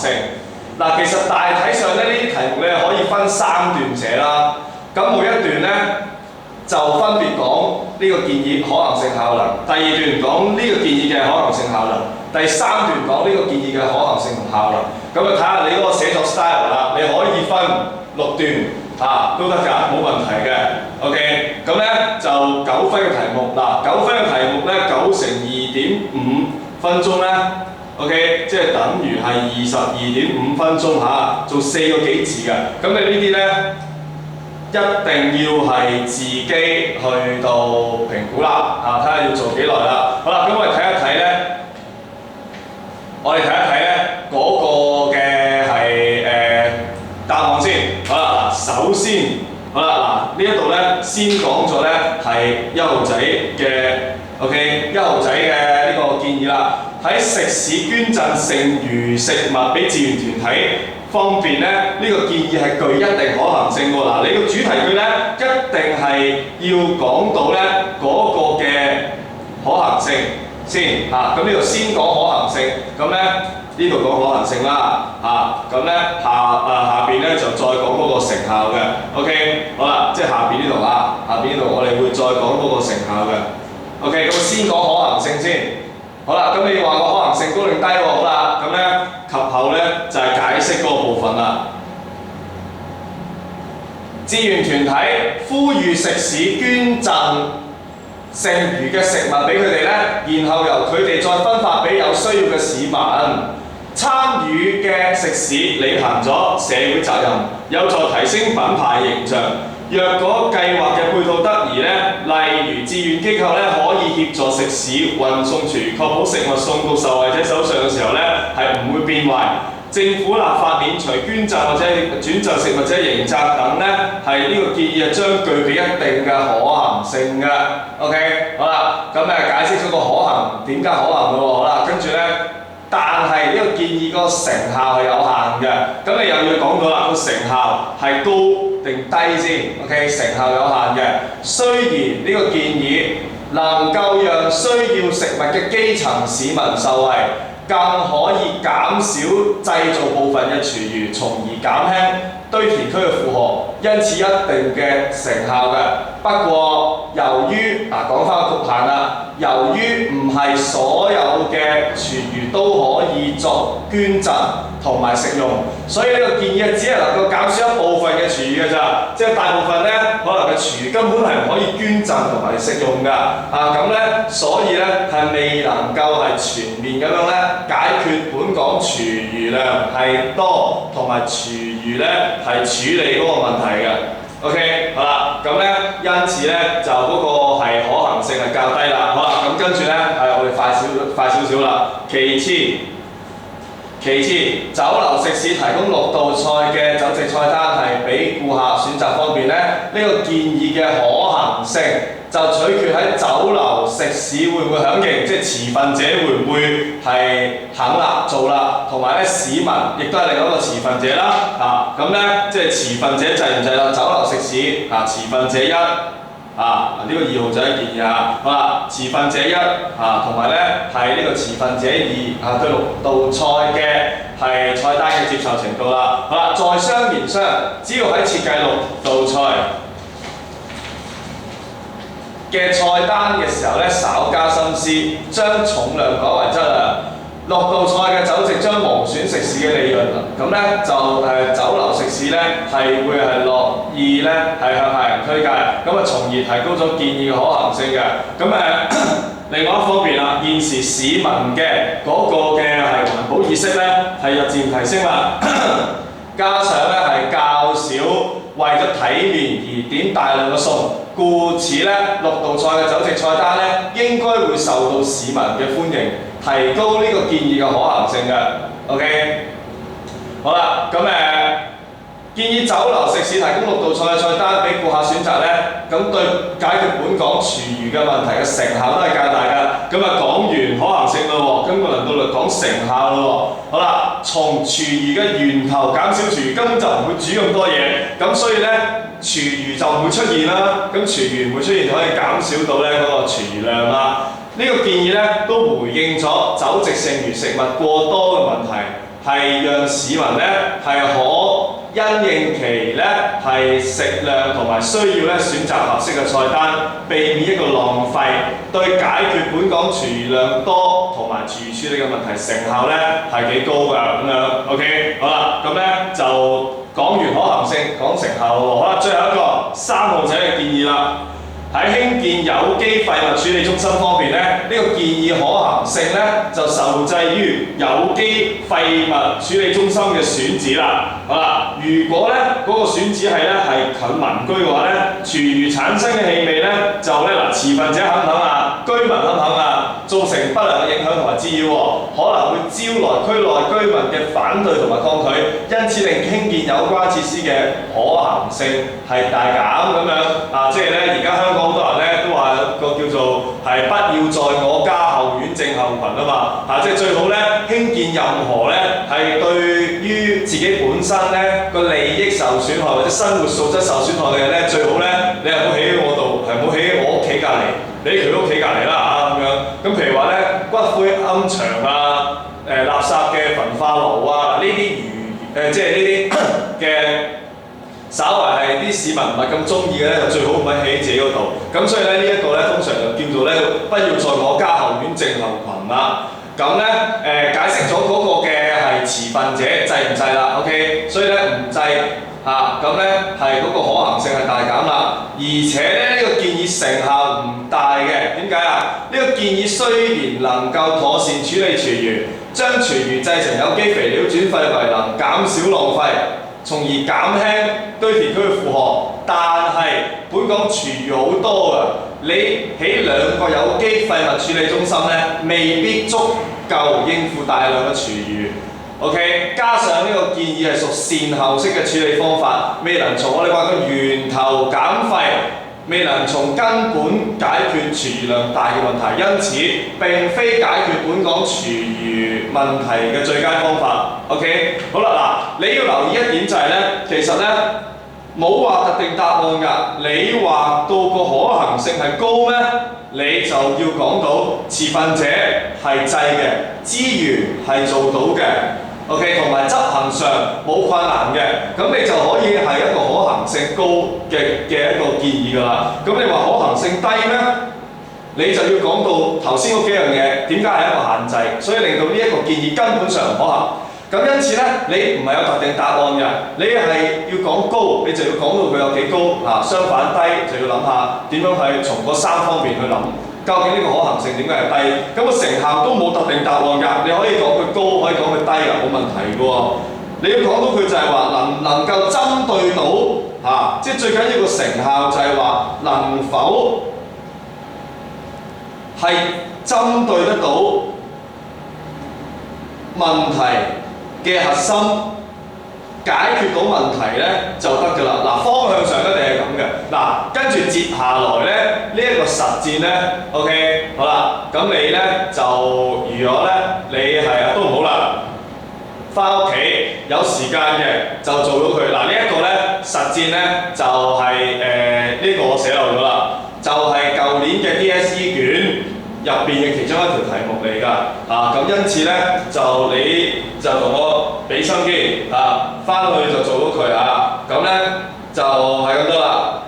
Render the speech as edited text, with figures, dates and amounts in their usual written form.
性。嗱，其實大體上咧呢啲題目咧可以分3段寫啦。咁每一段咧就分別講呢個建議可行性效能，第2段講呢個建議嘅可行性效能，第3段講呢個建議嘅可行性同效能。咁啊睇下你嗰個寫作 style 啦，你可以分6段都得㗎，冇問題嘅。OK， 咁咧就9分嘅題目，嗱9分嘅題目咧9乘2.5分鐘咧 ，OK， 即係等於係22.5分鐘做4個幾字嘅。咁你呢啲咧一定要係自己去到評估啦，睇下要做幾耐啦。好啦，咁我哋睇一睇咧，嗰個嘅係答案先。好啦，嗱，首先，好啦，嗱呢一度咧先講咗咧係1號仔嘅 OK 1號仔嘅呢個建議啦。喺食肆捐贈剩餘食物俾志願團體方面咧，呢個建議係具一定可行性喎。嗱，你個主題句咧一定係要講到咧嗰個嘅可行性先嚇。咁呢度先講可行性，咁咧呢度講可行性啦嚇。咁咧下邊咧就再講嗰個成效嘅。OK， 好啦，即係下邊呢度下邊呢度我哋會再講嗰個成效嘅。OK， 咁先講可行性先。好啦，咁你話個可行性高定低喎？好啦，咁咧及後咧就係解釋嗰個部分啦。志願團體呼籲食肆捐贈剩餘嘅食物俾佢哋咧，然後由佢哋再分發俾有需要嘅市民。參與嘅食肆履行咗社會責任，有助提升品牌形象。若果計劃嘅配套得宜咧，例如志願機構咧可以協助食肆運送廚餘，確保食物送到受惠者手上嘅時候咧係唔會變壞。政府立法免除捐贈或者轉贈食物者刑責等咧，係呢個建議將具備一定嘅可行性嘅。OK， 好啦，咁解釋咗個可行點解可行嘅喎。好啦，跟住咧。但係呢個建議個成效係有限嘅，咁你又要講到啦，個成效係高定低先 ？OK， 成效有限嘅。雖然呢個建議能夠讓需要食物嘅基層市民受惠，更可以減少製造部分嘅廚餘，從而減輕堆填區嘅負荷，因此一定嘅成效嘅。不過由於講翻個局限啦。由於唔係所有嘅廚餘都可以作捐贈同埋食用，所以呢個建議只係能夠減少一部分嘅廚餘嘅咋，即係大部分咧可能嘅廚餘根本係唔可以捐贈同埋食用㗎。咁咧，所以咧係未能夠係全面咁樣咧解決本港廚餘量係多同埋廚餘咧係處理嗰個問題嘅。OK， 好啦，咁咧因此咧就嗰個係可行性係較低啦。好啦，咁跟住咧我哋快少少啦。其次，酒樓食肆提供6道菜嘅酒席菜單係俾顧客選擇方面咧，呢個建議嘅可行性就取決喺酒樓食肆會唔會響應，即係持份者會唔會係肯啦做啦，同埋咧市民亦都係另一個持份者啦。咁咧即係持份者制唔制啦？酒樓食肆持份者1。呢個2號仔嘅建議好啦，持份者1同埋咧係呢個持份者2對6道菜嘅係菜單嘅接受程度啦。好啦，在商言商，只要喺設計6道菜嘅菜單嘅時候咧，稍加心思，將重量改為質量。6道菜嘅酒席將無損食肆嘅利潤，咁咧就酒樓食肆咧係會係樂意咧係向客人推介，咁從而提高咗建議嘅可行性嘅。咁另外一方面啦，現時市民嘅嗰個嘅係環保意識咧係日漸提升啦，加上咧係較少為咗體面而點大量嘅餸，故此咧6道菜嘅酒席菜單咧應該會受到市民嘅歡迎，提高呢個建議嘅可行性嘅。OK， 好啦，咁建議酒樓食肆提供6道菜嘅菜單俾顧客選擇咧，咁對解決本港廚餘嘅問題嘅成效都係較大㗎。咁講完可行性咯喎，咁輪到嚟講成效咯喎。好啦，從廚餘嘅源頭減少廚餘，根本就唔會煮咁多嘢，咁所以咧廚餘就唔會出現啦。咁廚餘唔會出現，可以減少到咧嗰個廚餘量啦。呢個建議咧都回應咗酒席剩餘食物過多嘅問題。係讓市民呢係可因應其呢係食量同埋需要呢選擇合適嘅菜單，避免一個浪費，對解決本港廚餘量多同埋廚餘處理嘅問題成效呢係幾高㗎咁樣。OK， 好啦，咁呢就講完可行性，講成效喎。好啦，最後一個3號仔嘅建議啦。喺興建有機廢物處理中心方面呢，呢個建議可行性呢就受制於有機廢物處理中心嘅選址啦。好啦，如果呢嗰個選址係近民居嘅話呢，廚餘產生嘅氣味呢，就呢持份者肯唔肯啊？居民肯唔肯啊？造成不良嘅影響同埋滋擾喎，可能會招來區內居民嘅反對同埋抗拒，因此令興建有關設施嘅可行性係大減咁樣啊！即係呢，而家香港好多人呢都話個叫做係不要在我家後院症候群啊嘛即係最好呢興建任何呢係對於自己本身呢個利益受損害或者生活素質受損害嘅呢，最好呢你係唔好起喺我度，係唔好起喺我屋企隔離，你喺佢屋企隔離啦咁樣。咁譬如話呢骨灰龕場啊、垃圾嘅焚化爐啊，呢啲即係呢啲嘅。稍為係啲市民唔係咁中意嘅咧，就最好唔好起自己嗰度。咁所以咧呢一個咧，通常就叫做咧不要在我家後院症候群啦。咁咧解釋咗嗰個嘅係持份者制唔制啦 ？OK， 所以咧唔制咁咧係嗰個可行性係大減啦。而且咧呢個建議成效唔大嘅，點解啊？呢個建議雖然能夠妥善處理廚餘，將廚餘製成有機肥料轉廢為能，減少浪費，從而減輕堆填區嘅負荷，但係本港廚餘好多㗎，你起2個有機廢物處理中心呢，未必足夠應付大量嘅廚餘。OK， 加上呢個建議係屬善後式嘅處理方法，未能從我哋話嘅源頭減廢，未能從根本解決廚餘量大嘅問題，因此並非解決本港廚餘問題嘅最佳方法。OK， 好啦，嗱，你要留意一點就係呢，其實呢冇話特定答案㗎。你話到個可行性係高咩？你就要講到持份者係制嘅，資源係做到嘅。OK， 同埋執行上冇困難嘅，咁你就可以係一個可行性高嘅一個建議㗎啦。咁你話可行性低咩？你就要講到頭先嗰幾樣嘢，點解係一個限制，所以令到呢一個建議根本上唔可行。咁因此呢，你唔係有特定答案嘅，你係要講高，你就要講到佢有幾高相反低就要諗下點樣係從嗰3方面去諗。究竟呢個可行性點解係低？咁個成效都冇特定答案㗎。你可以講佢高，可以講佢低冇問題㗎喎。你要講到佢就係話能唔能夠針對到即係最緊要個成效就係話能否係針對得到問題嘅核心，解決到問題呢就得㗎啦。嗱，方向上一定係咁嘅。嗱，跟住接下來呢，呢一個實戰呢 OK， 好啦，咁你呢就如果呢你係都唔好啦，翻屋企有時間嘅就做到佢。嗱，呢一個呢實戰呢就係呢個我寫漏咗啦，就係舊年嘅 DSE 卷入邊嘅其中一條題目嚟㗎。咁因此呢，就你就同我俾心機翻去就做到佢咁呢就係咁多啦。